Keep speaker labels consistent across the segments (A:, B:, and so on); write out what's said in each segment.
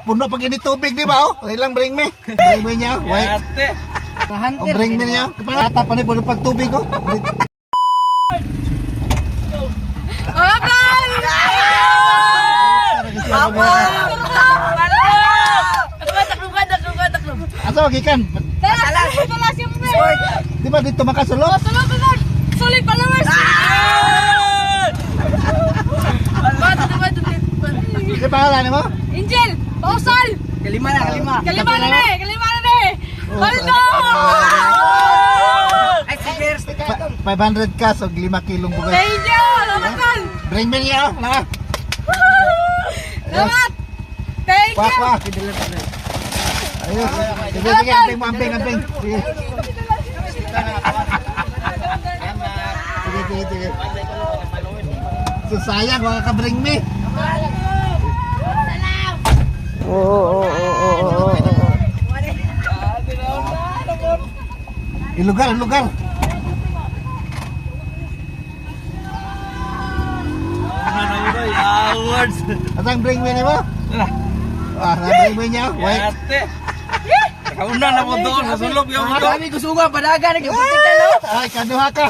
A: Puno pag ini tubig, di ba? Oh, ilang bring me. Bring me niya. Wait. Oh, bring me niya. Kapata pa ni puno pag tubig, oh. Asa magikan?
B: Talas yung pre.
A: Di ba dito makasulod?
B: Solid followers.
A: Di ba pangalan mo?
B: Angel, Pausal.
C: Kalima na.
B: Kalima na ni. Paldo.
C: Ay, sigers.
A: 500 ka, so 5 kilong bugas.
B: Thank you. Salamat man.
A: Bring me niya, oh. Lang.
B: Salamat. Thank
A: Wah,
B: you.
A: wah. Ayos. Sige, amping. Sige. Sige. So, sayang, wala ka bring me. Oo. Lugar.
C: Awards.
A: Atang bring me ni mo? Bring me niya. Wait.
C: Kauna na mo doon sa sulok yung mo.
D: Kami gusuga padagan ng putikan no.
A: Ay, kaduha ka.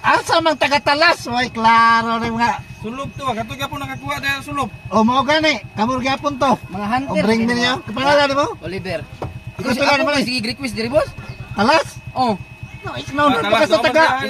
A: Asa mang taga-talas? Way, klaro rin mga.
C: Sulok to, kato gyapon nakakuha dahil sulok.
A: O, mga gani. Kamur gyapon to.
D: Mga
A: O,
D: hunter.
A: bring me niya. Kapangalan mo?
D: Oliver.
A: Ikaw
D: Kasi
A: pila
D: ako
A: naman.
D: sige Greek quiz diri boss.
A: Talas?
D: Oh.
A: No, isnaw pa ka sa taga.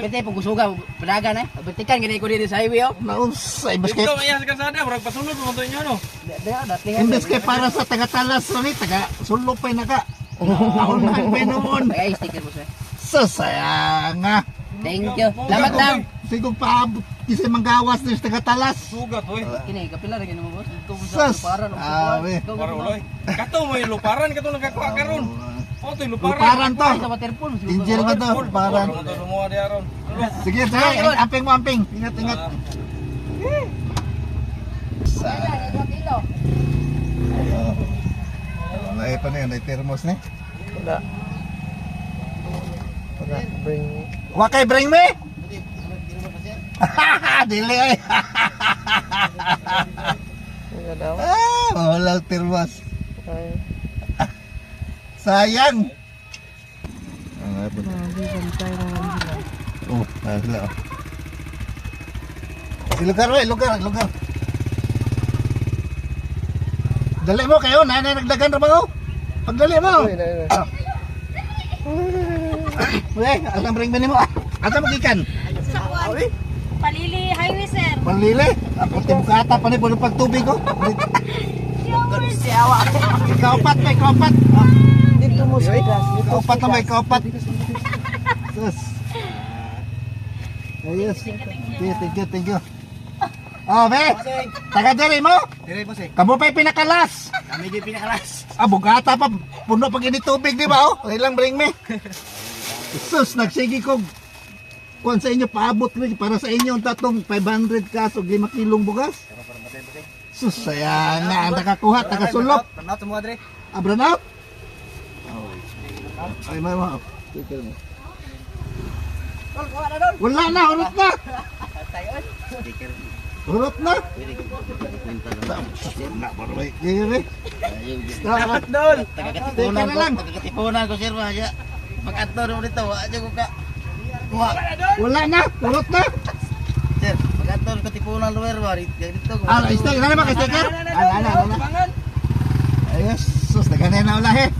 D: Pwede po gusuga padagan eh. Putikan gani ko dito sa highway oh.
A: Naunsay, basket.
C: Ito iya sa kalsada, murag pasunod mo to inyo no.
D: Dating.
A: Imbes kay para sa taga-talas, taga-sulok pa naka. Aunahan pa noon.
D: Ay sticker boss eh.
A: Sasayang nga.
D: Thank you. Salamat lang.
A: Sigong paabot kasi manggawas na yung taga-talas.
C: Sugat oy.
D: Kini kapila ra gani mo boss. Ito mo sa
A: Sas.
D: para
C: Para uloy. Kato mo yung luparan kato nakakuha karon. Oh, to yung luparan.
A: Luparan to.
D: Sa waterfall.
A: Angel ka to. Luparan.
C: Ito sumuha di aron.
A: Sige, amping mo, amping. Ingat. Ay, pa na yun. Ay, termos na.
D: Wala. Bring.
A: Wakay, bring me! Dili ay.
D: daw.
A: Wala termos. Sayang. Oh, wala. Si lugar. Dali mo kayo, nanay nagdagan ra ba? Pagdali mo. Weh, asam bring mo. Asam gikan?
B: Sa kuwan. Palili Highway sir.
A: Panlili. Ako tibukata pa ni puno pagtubig ko. Kaupat.
D: Dito mo sa gas.
A: Kaupat na may kaupat. Sus. Ayos. Thank you. Oh, be. Taga diri mo?
C: Dire po sik.
A: Kamu pa'y pinakalas.
C: Kami di pinakalas.
A: Bugata pa. Puno pag ini tubig, di ba? Oh, ilang bring me. Sus, nagsigi ko. Kung sa inyo, paabot rin. Para sa inyo, ang tatong 500 kaso, 5 kilong bugas. Sus, sayang nga. Ang nakakuha, nakasulok.
C: Tanot mo dire.
A: Abran out. Ay, may mga. Wala na, urot na. Urot na.
C: Dapat dol.
A: Tagakatipunan ko.
C: Tagakatipunan ko sir aja. Pag-adto ro dito, aja ko ka.
A: Wala na, urot na.
C: Sir, pag-adto ko tipunan luwer ba dito ko.
A: Sticker na naman, sticker. Ala. Ayos, sus, naghanay na ulahe.